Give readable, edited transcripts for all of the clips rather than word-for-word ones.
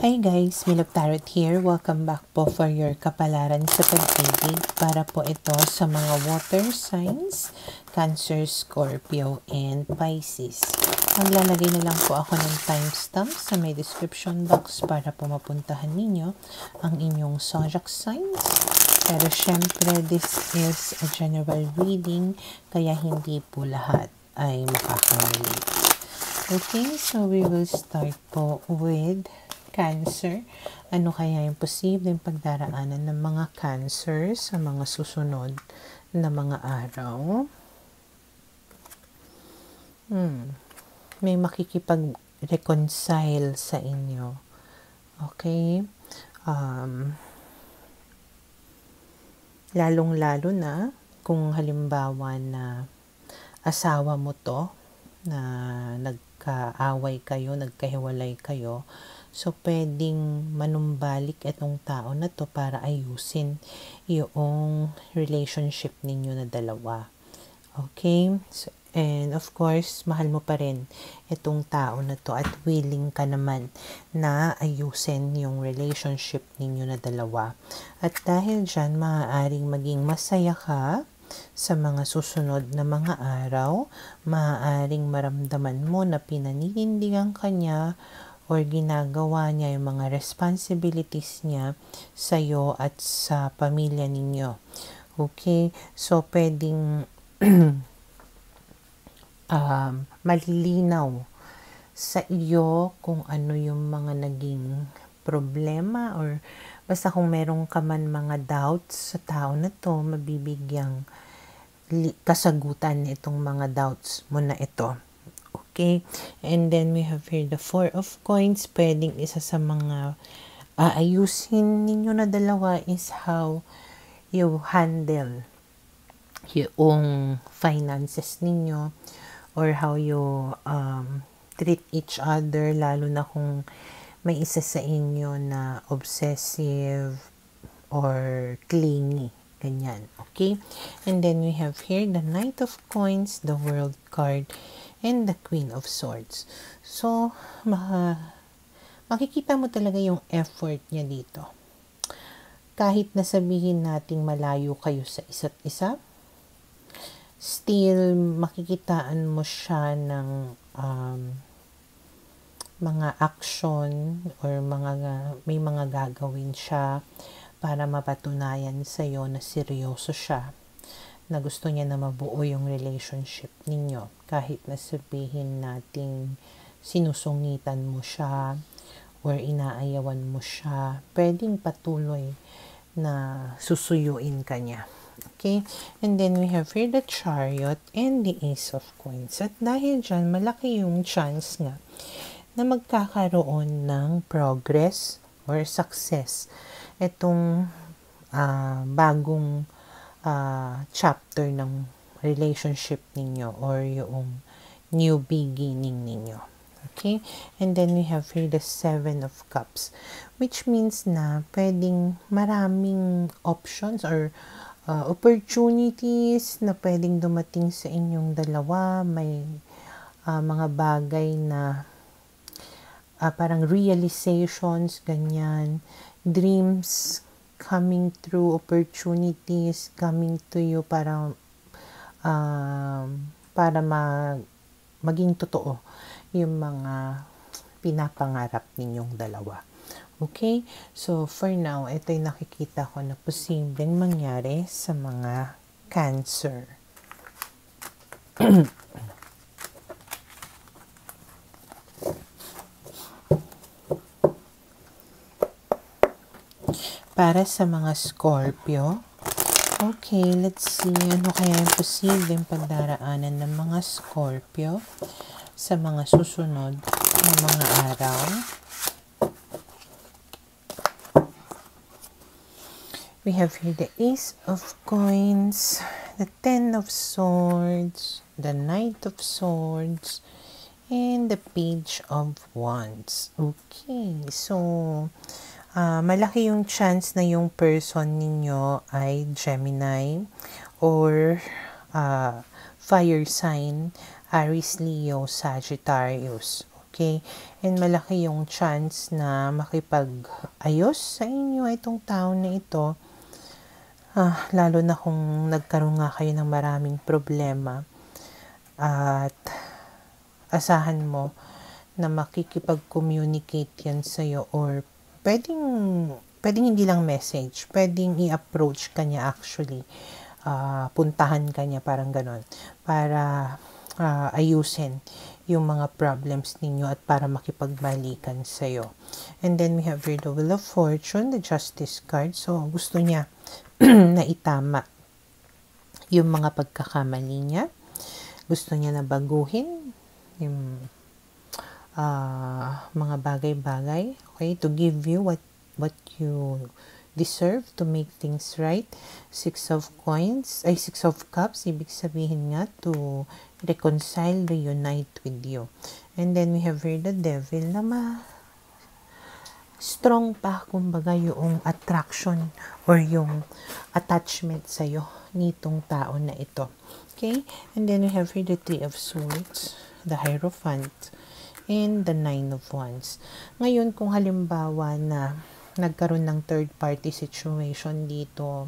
Hi guys, Milog Tarot here. Welcome back po for your kapalaran sa pag-ibig para po ito sa mga water signs, Cancer, Scorpio, and Pisces. Maglalagay na lang po ako ng timestamp sa may description box para po mapuntahan ninyo ang inyong zodiac signs. Pero syempre, this is a general reading, kaya hindi po lahat ay makaka-relate. Okay, so we will start po with Cancer. Ano kaya yung posibleng pagdaraanan ng mga Cancer sa mga susunod na mga araw? May makikipag-reconcile sa inyo. Okay? Lalong-lalo na kung halimbawa na asawa mo to, na nagkaaway kayo, nagkahiwalay kayo, so pwedeng manumbalik itong tao na to para ayusin yung relationship ninyo na dalawa. Okay? So, and of course, mahal mo pa rin itong tao na to at willing ka naman na ayusin yung relationship ninyo na dalawa. At dahil dyan, maaaring maging masaya ka sa mga susunod na mga araw, maaaring maramdaman mo na pinaninindigan ka niya or ginagawa niya yung mga responsibilities niya sa iyo at sa pamilya ninyo. Okay? So, pwedeng malilinaw sa iyo kung ano yung mga naging problema or basta kung meron ka man mga doubts sa tao na to, mabibigyang kasagutan itong mga doubts mo na ito. Okay? And then we have here the Four of Coins. Pwedeng isa sa mga aayusin ninyo na dalawa is how you handle yung finances ninyo or how you treat each other, lalo na kung may isa sa inyo na obsessive or clingy. Ganyan. Okay? And then we have here the Knight of Coins, the World card, and the Queen of Swords. So, makikita mo talaga yung effort niya dito. Kahit na sabihin nating malayo kayo sa isa't isa, still makikitaan mo siya ng mga action or may mga gagawin siya para mapatunayan sa iyo na seryoso siya, na gusto niya na mabuo yung relationship ninyo. Kahit na sabihin nating sinusungitan mo siya or inaayawan mo siya, pwedeng patuloy na susuyuin ka niya. Okay? And then we have here the Chariot and the Ace of Coins. At dahil dyan, malaki yung chance nga na magkakaroon ng progress or success itong bagong chapter ng relationship ninyo or yung new beginning ninyo. Okay? And then we have here the Seven of Cups, which means na pwedeng maraming options or opportunities na pwedeng dumating sa inyong dalawa. May mga bagay na parang realizations, ganyan, dreams coming through, opportunities coming to you para maging totoo yung mga pinapangarap ninyong dalawa. Okay? So, for now, ito yung nakikita ko na posibleng mangyari sa mga Cancer. Para sa mga Scorpio, okay, let's see, ano kaya yung posibleng pagdaraanan ng mga Scorpio sa mga susunod na mga araw. We have here the Ace of Coins, the Ten of Swords, the Knight of Swords, and the Page of Wands. Okay, so malaki yung chance na yung person ninyo ay Gemini or fire sign, Aries, Leo, Sagittarius. Okay? And malaki yung chance na makipag-ayos sa inyo itong tao na ito. Lalo na kung nagkaroon nga kayo ng maraming problema. At asahan mo na makikipag-communicate yan sa'yo, or pwedeng hindi lang message, pwedeng i-approach ka niya actually. Puntahan ka niya, parang ganon, para ayusin yung mga problems ninyo at para makipagbalikan sa'yo. And then we have here the Wheel of Fortune, the Justice card. So gusto niya na itama yung mga pagkakamali niya. Gusto niya na baguhin yung mga bagay-bagay, okay, to give you what you deserve, to make things right. Six of Cups, ibig sabihin nga to reconcile, reunite with you. And then we have here the Devil na strong pa, kumbaga, yung attraction or yung attachment sa'yo nitong tao na ito. Okay? And then we have here the Three of Swords, the Hierophant, and the Nine of Wands. Ngayon, kung halimbawa na nagkaroon ng third party situation dito,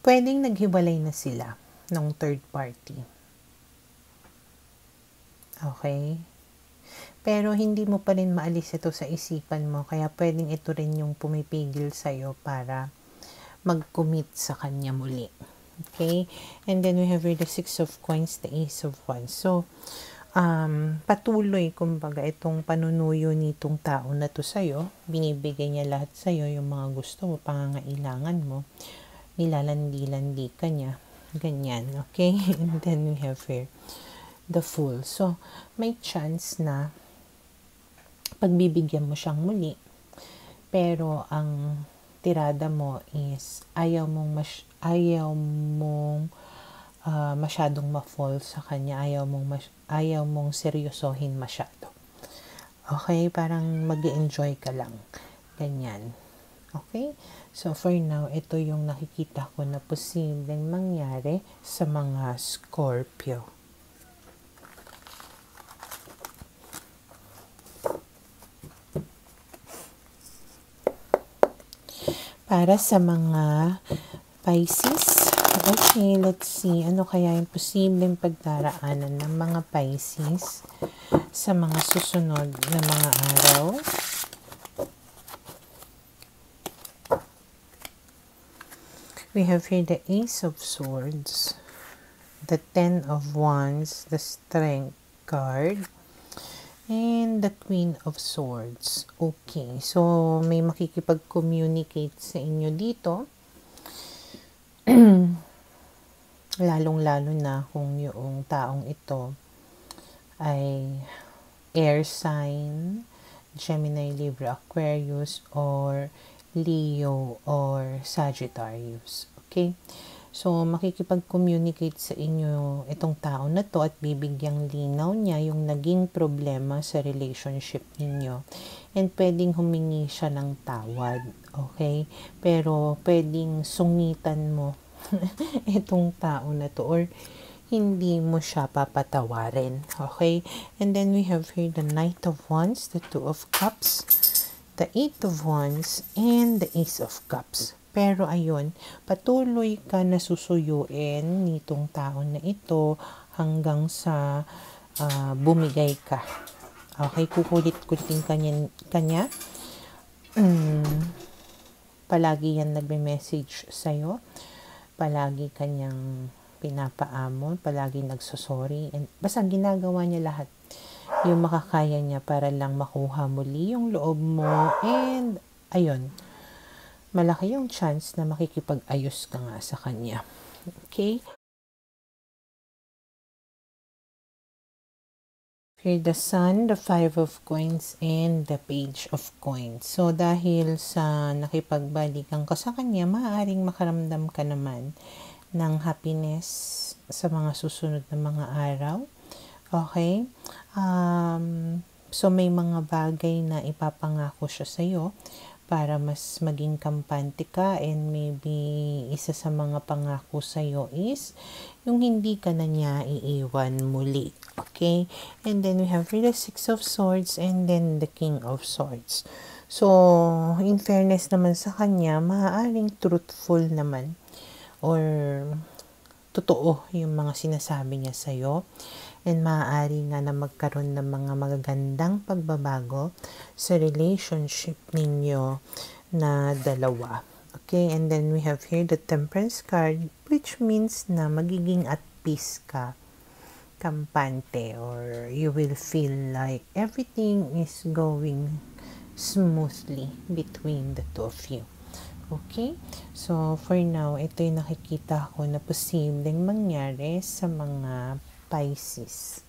pwedeng naghiwalay na sila ng third party. Okay? Pero hindi mo pa rin maalis ito sa isipan mo, kaya pwedeng ito rin yung pumipigil sa'yo para mag-commit sa kanya muli. Okay? And then we have here the Six of Coins, the Ace of Wands. So, patuloy, kumbaga, itong panunuyo nitong tao na to sa'yo. Binibigay niya lahat sa'yo, yung mga gusto mo, pangangailangan mo. Nilalandi-landi ka niya. Ganyan. Okay? And then we have here the Fool. So, may chance na pagbibigyan mo siyang muli. Pero, ang tirada mo is ayaw mong masyadong ma-fall sa kanya, ayaw mong seryosohin masyado. Okay, parang mag-enjoy ka lang, ganyan. Okay, so for now, ito yung nakikita ko na posibleng mangyari sa mga Scorpio. Para sa mga Pisces, okay, let's see, ano kaya yung posibleng pagdaraanan ng mga Pisces sa mga susunod na mga araw? We have here the Ace of Swords, the Ten of Wands, the Strength card, and the Queen of Swords. Okay, so may makikipag-communicate sa inyo dito. Lalong-lalo na kung yung taong ito ay air sign, Gemini, Libra, Aquarius, or Leo, or Sagittarius. Okay? So, makikipag-communicate sa inyo itong tao na to at bibigyang linaw niya yung naging problema sa relationship ninyo. And pwedeng humingi siya ng tawad. Okay? Pero pwedeng sungitan mo itong tao na to, or hindi mo siya papatawarin. Okay? And then we have here the Knight of Wands, the Two of Cups, the Eight of Wands, and the Ace of Cups. Pero ayun, patuloy ka na susuyuin nitong tao na ito hanggang sa bumigay ka. Okay, kukulit-kulitin kanya. Palagi yan nagme-message sa'yo. Palagi kanyang pinapaamon, palagi nagsosorry. And basta ginagawa niya lahat yung makakaya niya para lang makuha muli yung loob mo. And ayun, malaki yung chance na makikipag-ayos ka nga sa kanya. Okay? Here the Sun, the Five of Coins, and the Page of Coins. So, dahil sa nakipagbalikan ka sa kanya, maaaring makaramdam ka naman ng happiness sa mga susunod na mga araw. Okay? So, may mga bagay na ipapangako siya sa'yo para mas maging kampante ka, and maybe isa sa mga pangako sa'yo is yung hindi ka na niya iiwan muli. Okay? And then we have the Six of Swords and then the King of Swords. So, in fairness naman sa kanya, maaaring truthful naman or totoo yung mga sinasabi niya sa'yo. And maaari nga na magkaroon ng mga magagandang pagbabago sa relationship ninyo na dalawa. Okay, and then we have here the Temperance card, which means na magiging at peace ka, kampante, or you will feel like everything is going smoothly between the two of you. Okay? So, for now, ito yung nakikita ko na posibleng mangyari sa mga Pisces.